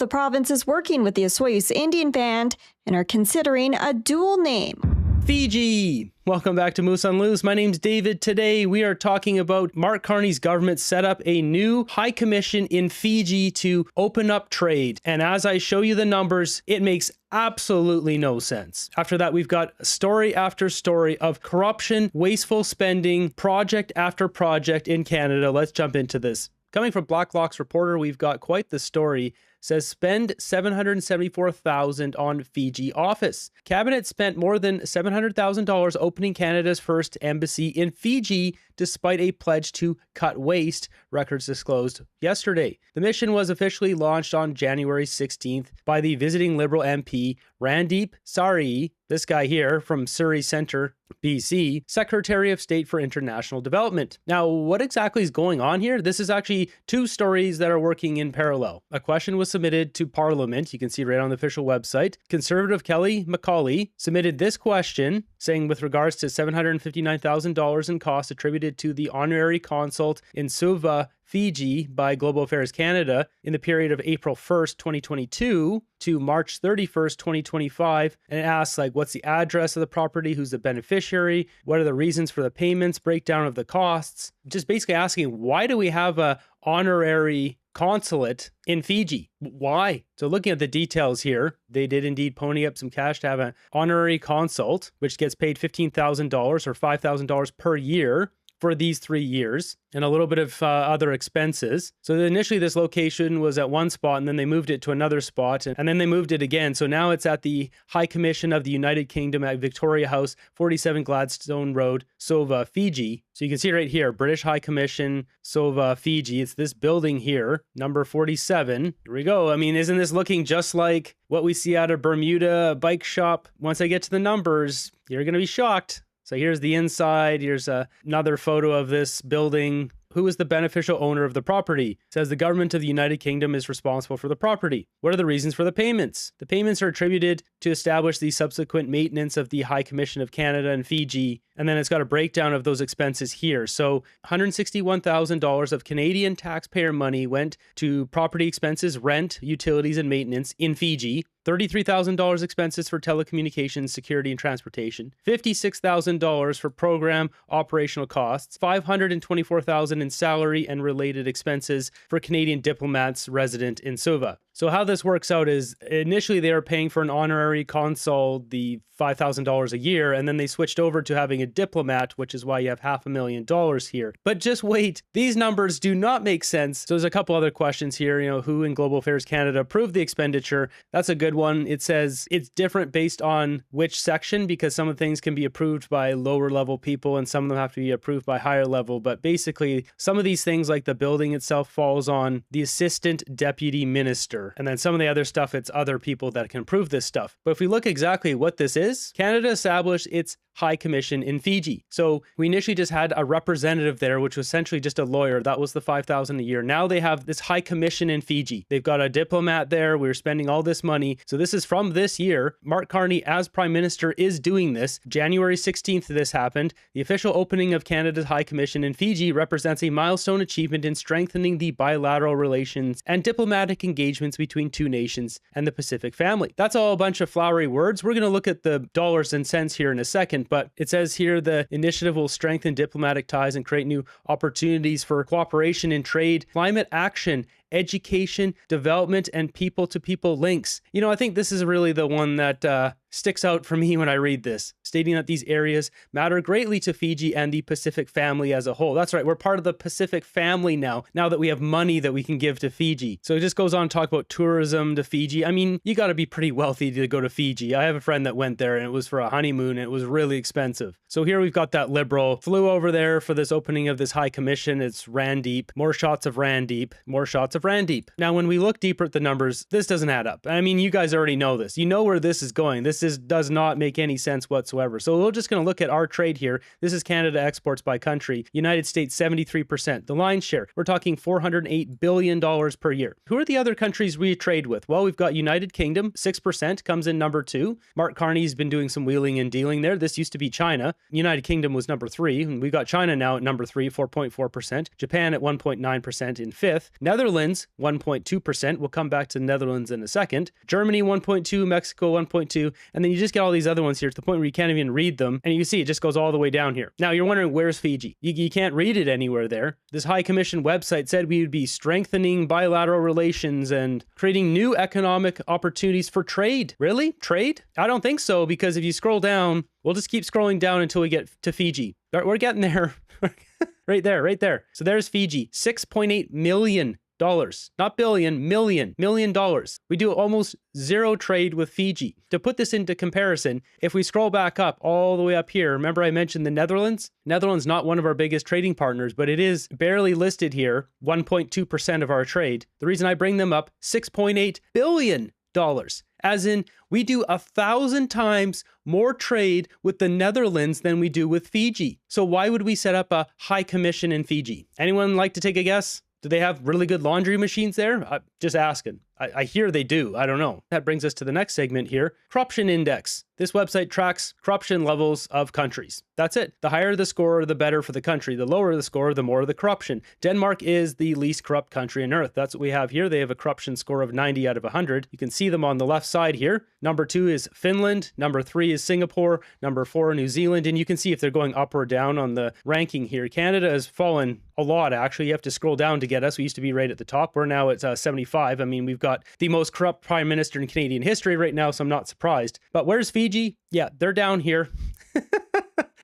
the province is working with the Osoyoos Indian Band and are considering a dual name. Fiji! Welcome back to Moose on Loose. My name's David. Today we are talking about Mark Carney's government set up a new high commission in Fiji to open up trade. And as I show you the numbers, it makes absolutely no sense. After that, we've got story after story of corruption, wasteful spending, project after project in Canada. Let's jump into this. Coming from Blacklock's reporter, we've got quite the story. Says spend $774,000 on Fiji office. Cabinet spent more than $700,000 opening Canada's first embassy in Fiji, despite a pledge to cut waste, records disclosed yesterday. The mission was officially launched on January 16th by the visiting Liberal MP Randeep Sari, this guy here from Surrey Centre, BC, Secretary of State for International Development. Now, what exactly is going on here? This is actually two stories that are working in parallel. A question was submitted to Parliament. You can see right on the official website. Conservative Kelly McCauley submitted this question saying with regards to $759,000 in costs attributed to the honorary consult in Suva, Fiji by Global Affairs Canada in the period of April 1st, 2022 to March 31st, 2025. And it asks what's the address of the property? Who's the beneficiary? What are the reasons for the payments? Breakdown of the costs. Just basically asking, why do we have a honorary consulate in Fiji? Why? So looking at the details here, they did indeed pony up some cash to have an honorary consult, which gets paid $15,000 or $5,000 per year for these 3 years, and a little bit of other expenses. So initially this location was at one spot, and then they moved it to another spot, and then they moved it again. So now it's at the High Commission of the United Kingdom at Victoria House, 47 Gladstone Road, Suva, Fiji. So you can see right here, British High Commission, Suva, Fiji. It's this building here, number 47. Here we go. I mean, isn't this looking just like what we see out of Bermuda bike shop? Once I get to the numbers, you're going to be shocked. So here's the inside. Here's another photo of this building. Who is the beneficial owner of the property? It says the government of the United Kingdom is responsible for the property. What are the reasons for the payments? The payments are attributed to establish the subsequent maintenance of the High Commission of Canada and Fiji. And then it's got a breakdown of those expenses here. So $161,000 of Canadian taxpayer money went to property expenses, rent, utilities, and maintenance in Fiji. $33,000 expenses for telecommunications, security, and transportation. $56,000 for program operational costs. $524,000 in salary and related expenses for Canadian diplomats resident in Suva. So how this works out is initially they were paying for an honorary consul, the $5,000 a year, and then they switched over to having a diplomat, which is why you have $500,000 here. But just wait, these numbers do not make sense. So there's a couple other questions here. Who in Global Affairs Canada approved the expenditure? That's a good one. It says it's different based on which section, because some of the things can be approved by lower level people and some of them have to be approved by higher level. But basically, some of these things like the building itself falls on the assistant deputy minister. And then some of the other stuff, it's other people that can approve this stuff. But if we look exactly what this is, Canada established its High Commission in Fiji. So we initially just had a representative there, which was essentially just a lawyer. That was the $5,000 a year. Now they have this High Commission in Fiji. They've got a diplomat there. We're spending all this money. So this is from this year. Mark Carney, as Prime Minister, is doing this. January 16th, this happened. The official opening of Canada's High Commission in Fiji represents a milestone achievement in strengthening the bilateral relations and diplomatic engagements between two nations and the Pacific family. That's all a bunch of flowery words. We're going to look at the dollars and cents here in a second, but it says here the initiative will strengthen diplomatic ties and create new opportunities for cooperation in trade, climate action, education, development, and people-to-people links. I think this is really the one that sticks out for me when I read this, stating that these areas matter greatly to Fiji and the Pacific family as a whole. That's right, we're part of the Pacific family now that we have money that we can give to Fiji. So it just goes on to talk about tourism to Fiji. I mean, you got to be pretty wealthy to go to Fiji. I have a friend that went there and it was for a honeymoon and it was really expensive. So here we've got that Liberal flew over there for this opening of this High Commission. It's Randeep, more shots of Randeep, more shots of Randeep. Now, when we look deeper at the numbers, this doesn't add up. I mean, you guys already know this. You know where this is going. Does not make any sense whatsoever. So we're just going to look at our trade here. This is Canada exports by country. United States, 73%. The lion's share, we're talking $408 billion per year. Who are the other countries we trade with? Well, we've got United Kingdom, 6%, comes in number 2. Mark Carney's been doing some wheeling and dealing there. This used to be China. United Kingdom was number 3. And we've got China now at number 3, 4.4%. Japan at 1.9% in 5th. Netherlands, Netherlands, 1.2%. We'll come back to the Netherlands in a second. Germany, 1.2, Mexico, 1.2. And then you just get all these other ones here to the point where you can't even read them. And you can see it just goes all the way down here. Now you're wondering, where's Fiji? You can't read it anywhere there. This High Commission website said we would be strengthening bilateral relations and creating new economic opportunities for trade. Really? Trade? I don't think so, because if you scroll down, we'll just keep scrolling down until we get to Fiji. We're getting there. Right there, right there. So there's Fiji, $6.8 million. Not billion, million dollars. We do almost zero trade with Fiji. To put this into comparison, if we scroll back up all the way up here, remember I mentioned the Netherlands? Netherlands not one of our biggest trading partners, but it is barely listed here, 1.2% of our trade. The reason I bring them up, $6.8 billion. As in, we do 1,000 times more trade with the Netherlands than we do with Fiji. So why would we set up a high commission in Fiji? Anyone like to take a guess? Do they have really good laundry machines there? Just asking. I hear they do. I don't know. That brings us to the next segment here. Corruption index. This website tracks corruption levels of countries. That's it. The higher the score, the better for the country. The lower the score, the more the corruption. Denmark is the least corrupt country on earth. That's what we have here. They have a corruption score of 90 out of 100. You can see them on the left side here. Number 2 is Finland. Number 3 is Singapore. Number 4, New Zealand. And you can see if they're going up or down on the ranking here. Canada has fallen a lot, actually. You have to scroll down to get us. We used to be right at the top. We're now at 75. I mean, we've got the most corrupt prime minister in Canadian history right now, so I'm not surprised. But where's Fiji? Yeah, they're down here.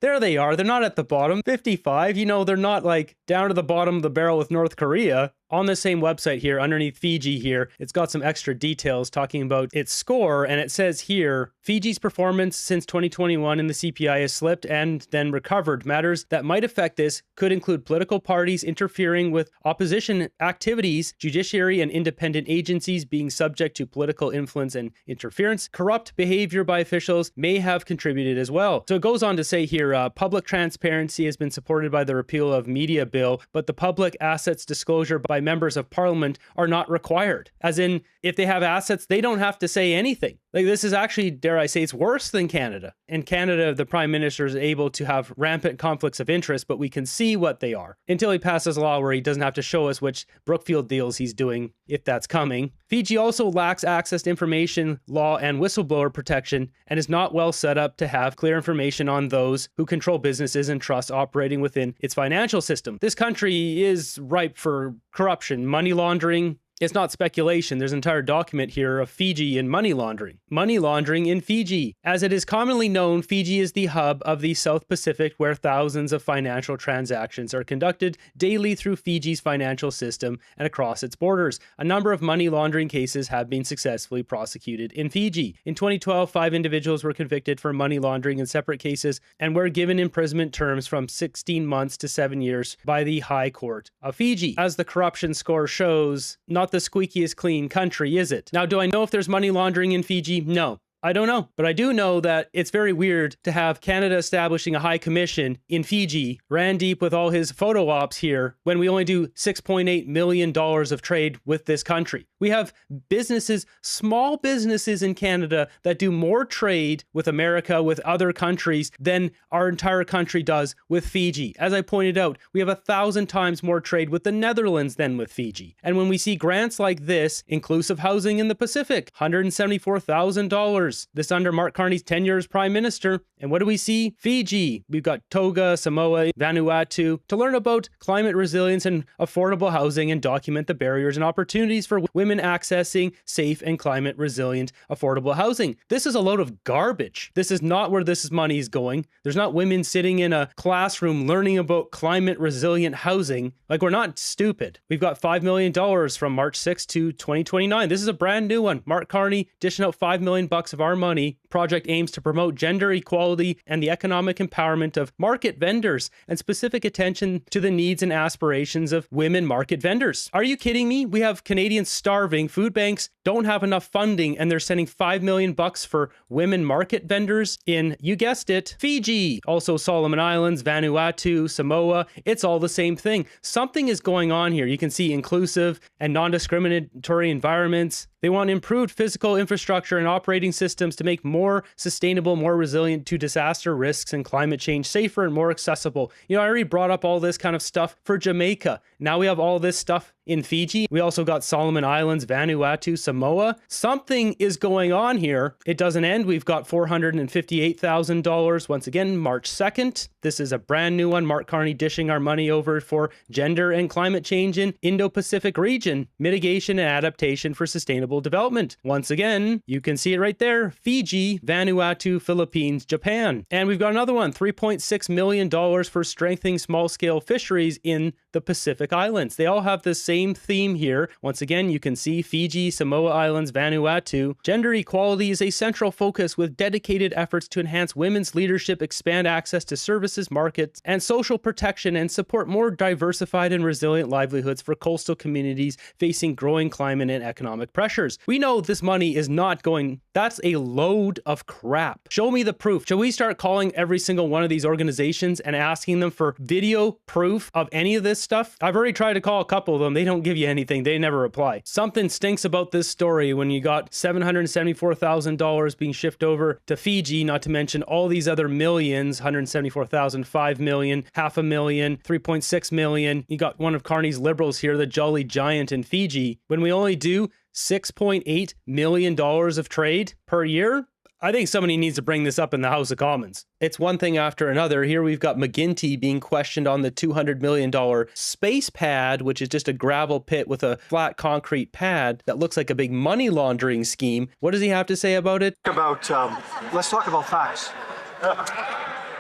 There they are. They're not at the bottom. 55. You know, they're not like down to the bottom of the barrel with North Korea. On the same website here, underneath Fiji here, it's got some extra details talking about its score. And it says here, Fiji's performance since 2021 in the CPI has slipped and then recovered. Matters that might affect this could include political parties interfering with opposition activities, judiciary and independent agencies being subject to political influence and interference. Corrupt behavior by officials may have contributed as well. So it goes on to say here, public transparency has been supported by the repeal of media bill, but the public assets disclosure by members of parliament are not required. As in, if they have assets, they don't have to say anything. Like, this is actually, dare I say, it's worse than Canada. In Canada, the prime minister is able to have rampant conflicts of interest, but we can see what they are until he passes a law where he doesn't have to show us which Brookfield deals he's doing, if that's coming. Fiji also lacks access to information, law, and whistleblower protection, and is not well set up to have clear information on those who control businesses and trusts operating within its financial system. This country is ripe for corruption, money laundering. It's not speculation. There's an entire document here of Fiji and money laundering. Money laundering in Fiji. As it is commonly known, Fiji is the hub of the South Pacific where thousands of financial transactions are conducted daily through Fiji's financial system and across its borders. A number of money laundering cases have been successfully prosecuted in Fiji. In 2012, 5 individuals were convicted for money laundering in separate cases and were given imprisonment terms from 16 months to 7 years by the High Court of Fiji. As the corruption score shows, not the squeakiest clean country, is it? Now, do I know if there's money laundering in Fiji? No. I don't know, but I do know that it's very weird to have Canada establishing a high commission in Fiji, Randeep with all his photo ops here, when we only do $6.8 million of trade with this country. We have businesses, small businesses in Canada that do more trade with America, with other countries, than our entire country does with Fiji. As I pointed out, we have 1,000 times more trade with the Netherlands than with Fiji. And when we see grants like this, inclusive housing in the Pacific, $174,000, this under Mark Carney's tenure as prime minister. And what do we see? Fiji. We've got Tonga, Samoa, Vanuatu to learn about climate resilience and affordable housing and document the barriers and opportunities for women accessing safe and climate resilient affordable housing. This is a load of garbage. This is not where this money is going. There's not women sitting in a classroom learning about climate resilient housing. Like, we're not stupid. We've got $5 million from March 6th to 2029. This is a brand new one. Mark Carney dishing out $5 million of our money. Project aims to promote gender equality and the economic empowerment of market vendors and specific attention to the needs and aspirations of women market vendors. Are you kidding me? We have Canadians starving. Food banks don't have enough funding and they're sending $5 million for women market vendors in, you guessed it, Fiji. Also Solomon Islands, Vanuatu, Samoa. It's all the same thing. Something is going on here. You can see inclusive and non-discriminatory environments. They want improved physical infrastructure and operating systems to make more sustainable, more resilient to disaster risks and climate change, safer and more accessible. You know, I already brought up all this kind of stuff for Jamaica. Now we have all this stuff in Fiji. We also got Solomon Islands, Vanuatu, Samoa. Something is going on here. It doesn't end. We've got $458,000 once again, March 2nd. This is a brand new one. Mark Carney dishing our money over for gender and climate change in Indo-Pacific region, mitigation and adaptation for sustainable development. Once again, you can see it right there. Fiji, Vanuatu, Philippines, Japan. And we've got another one, $3.6 million for strengthening small-scale fisheries in the Pacific Islands. They all have the same theme here. Once again, you can see Fiji, Samoa Islands, Vanuatu. Gender equality is a central focus with dedicated efforts to enhance women's leadership, expand access to services, markets, and social protection, and support more diversified and resilient livelihoods for coastal communities facing growing climate and economic pressures. We know this money is not going. That's a load of crap. Show me the proof. Shall we start calling every single one of these organizations and asking them for video proof of any of this stuff? I've already tried to call a couple of them. They don't give you anything. They never reply. Something stinks about this story when you got $774,000 being shipped over to Fiji, not to mention all these other millions, 174,000, 5 million, $500,000, 3.6 million. You got one of Carney's liberals here, the Jolly Giant in Fiji. When we only do $6.8 million of trade per year, I think somebody needs to bring this up in the House of Commons. It's one thing after another. Here we've got McGuinty being questioned on the $200 million space pad, which is just a gravel pit with a flat concrete pad that looks like a big money laundering scheme. What does he have to say about it? Let's talk about facts.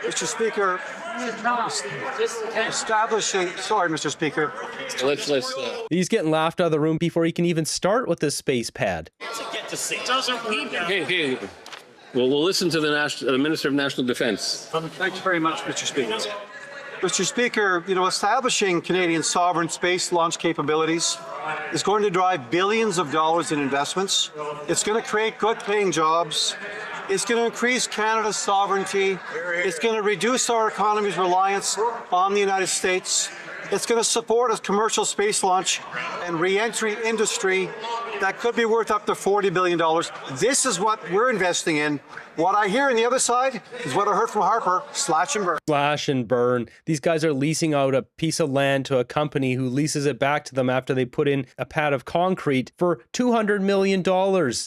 Mr. Speaker, Mr. Speaker. He's getting laughed out of the room before he can even start with this space pad. Hey. Well, we'll listen to the Minister of National Defense. Thank you very much, Mr. Speaker. Mr. Speaker, establishing Canadian sovereign space launch capabilities is going to drive billions of dollars in investments. It's going to create good-paying jobs. It's going to increase Canada's sovereignty. It's going to reduce our economy's reliance on the United States. It's going to support a commercial space launch and re-entry industry that could be worth up to $40 billion. This is what we're investing in. What I hear on the other side is what I heard from Harper, slash and burn. Slash and burn. These guys are leasing out a piece of land to a company who leases it back to them after they put in a pad of concrete for $200 million.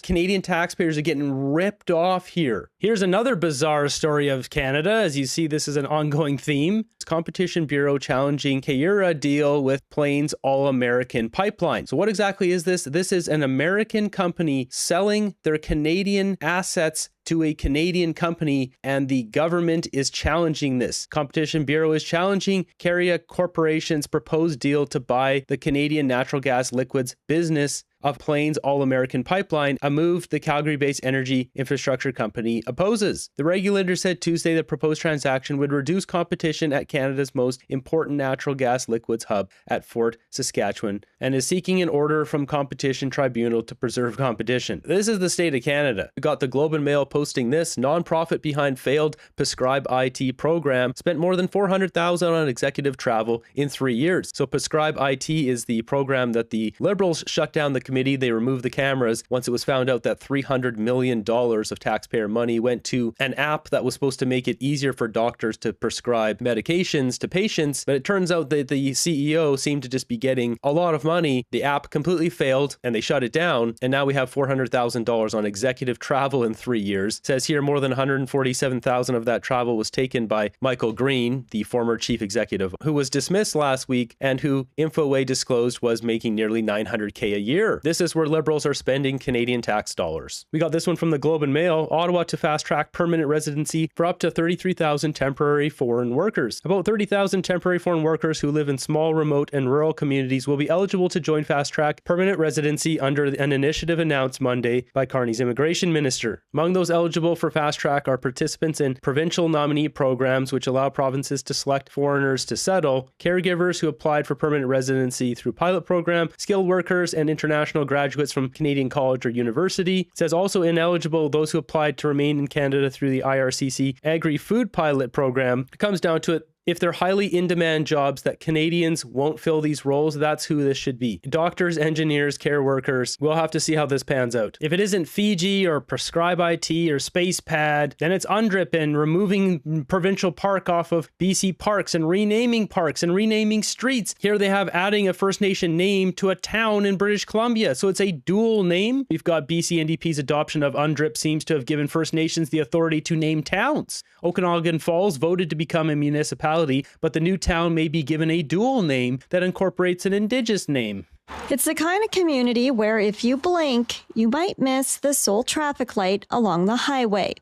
Canadian taxpayers are getting ripped off here. Here's another bizarre story of Canada. As you see, this is an ongoing theme. Competition Bureau challenging Keyura deal with Plains All-American Pipeline. So what exactly is this? This is an American company selling their Canadian assets to a Canadian company, and the government is challenging this. Competition Bureau is challenging Keyura Corporation's proposed deal to buy the Canadian natural gas liquids business of Plains All-American Pipeline, a move the Calgary-based energy infrastructure company opposes. The regulator said Tuesday the proposed transaction would reduce competition at Canada's most important natural gas liquids hub at Fort Saskatchewan and is seeking an order from Competition Tribunal to preserve competition. This is the state of Canada. We got the Globe and Mail posting this. Nonprofit behind failed Prescribe IT program spent more than $400,000 on executive travel in 3 years. So Prescribe IT is the program that the Liberals shut down the committee. They removed the cameras once it was found out that $300 million of taxpayer money went to an app that was supposed to make it easier for doctors to prescribe medications to patients. But it turns out that the CEO seemed to just be getting a lot of money. The app completely failed and they shut it down. And now we have $400,000 on executive travel in 3 years. It says here more than $147,000 of that travel was taken by Michael Green, the former chief executive, who was dismissed last week and who Infoway disclosed was making nearly $900K a year. This is where Liberals are spending Canadian tax dollars. We got this one from the Globe and Mail. Ottawa to fast-track permanent residency for up to 33,000 temporary foreign workers. About 30,000 temporary foreign workers who live in small, remote, and rural communities will be eligible to join fast-track permanent residency under an initiative announced Monday by Carney's immigration minister. Among those eligible for fast-track are participants in provincial nominee programs, which allow provinces to select foreigners to settle, caregivers who applied for permanent residency through pilot program, skilled workers, and international graduates from Canadian college or university. It says also ineligible those who applied to remain in Canada through the IRCC Agri-Food Pilot Program. It comes down to it, If they're highly in-demand jobs that Canadians won't fill these roles, that's who this should be. Doctors, engineers, care workers. We'll have to see how this pans out. If it isn't Fiji or Prescribe IT or Space Pad, then it's UNDRIP and removing provincial park off of BC parks and renaming streets. Here they have adding a First Nation name to a town in British Columbia. So it's a dual name. We've got BC NDP's adoption of UNDRIP seems to have given First Nations the authority to name towns. Okanagan Falls voted to become a municipality, but the new town may be given a dual name that incorporates an Indigenous name. It's the kind of community where if you blink, you might miss the sole traffic light along the highway.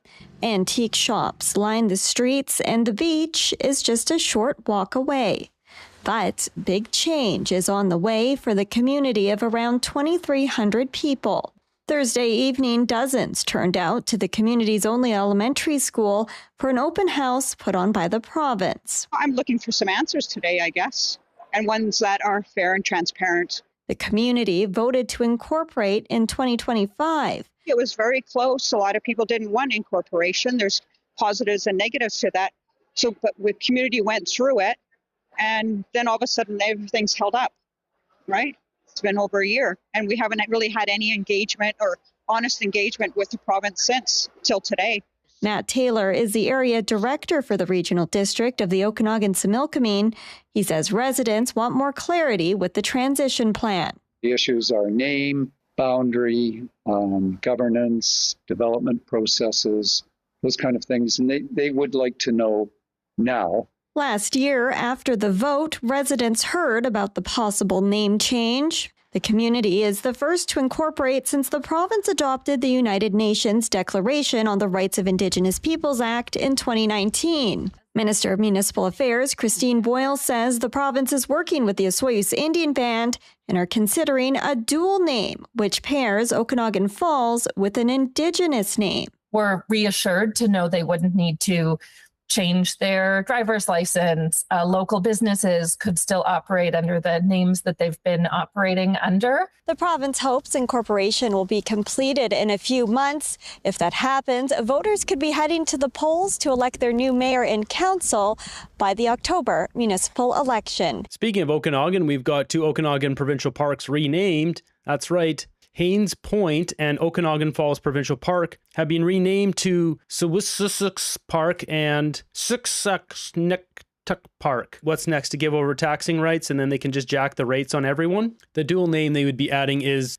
Antique shops line the streets and the beach is just a short walk away. But big change is on the way for the community of around 2,300 people. Thursday evening, dozens turned out to the community's only elementary school for an open house put on by the province. I'm looking for some answers today, I guess, and ones that are fair and transparent. The community voted to incorporate in 2025. It was very close. A lot of people didn't want incorporation. There's positives and negatives to that. But the community went through it, and then all of a sudden everything's held up, right? It's been over a year, and we haven't really had any engagement or honest engagement with the province since till today. Matt Taylor is the area director for the regional district of the Okanagan-Similkameen. He says residents want more clarity with the transition plan. The issues are name, boundary, governance, development processes, those kind of things, and they would like to know now. Last year, after the vote, residents heard about the possible name change. The community is the first to incorporate since the province adopted the United Nations Declaration on the Rights of Indigenous Peoples Act in 2019. Minister of Municipal Affairs Christine Boyle says the province is working with the Osoyoos Indian Band and are considering a dual name, which pairs Okanagan Falls with an Indigenous name. We're reassured to know they wouldn't need to change their driver's license. Local businesses could still operate under the names that they've been operating under. The province hopes incorporation will be completed in a few months. If that happens, voters could be heading to the polls to elect their new mayor and council by the October municipal election. Speaking of Okanagan, we've got 2 Okanagan provincial parks renamed. That's right. Haynes Point and Okanagan Falls Provincial Park have been renamed to Sewicklux Park and Siksaknik Park. What's next? To give over taxing rights and then they can just jack the rates on everyone? The dual name they would be adding is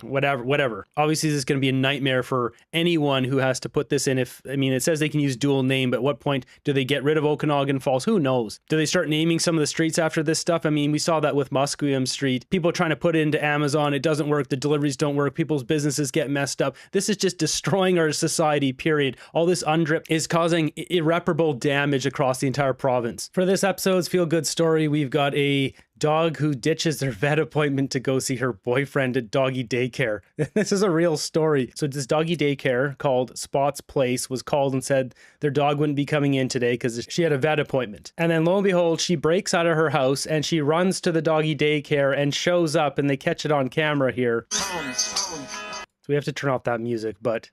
whatever. Obviously, this is going to be a nightmare for anyone who has to put this in. It says they can use dual name, but at what point do they get rid of Okanagan Falls? Who knows? Do they start naming some of the streets after this stuff? We saw that with Musqueam Street. People trying to put it into Amazon. It doesn't work. The deliveries don't work. People's businesses get messed up. This is just destroying our society, period. All this UNDRIP is causing irreparable damage across the entire province. For this episode's feel-good story, we've got a dog who ditches their vet appointment to go see her boyfriend at doggy daycare. This is a real story. So this doggy daycare called Spot's Place was called and said their dog wouldn't be coming in today because she had a vet appointment. And then lo and behold, she breaks out of her house and she runs to the doggy daycare and shows up, and they catch it on camera here. So we have to turn off that music, but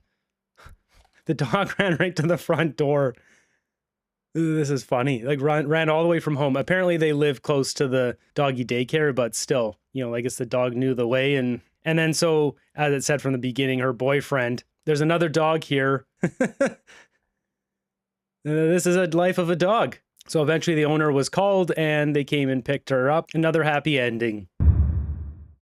the dog ran right to the front door. This is funny. Ran all the way from home. Apparently they live close to the doggy daycare, but still, I guess the dog knew the way. And then so, as it said from the beginning, her boyfriend, there's another dog here. This is a life of a dog. So eventually the owner was called and they came and picked her up. Another happy ending.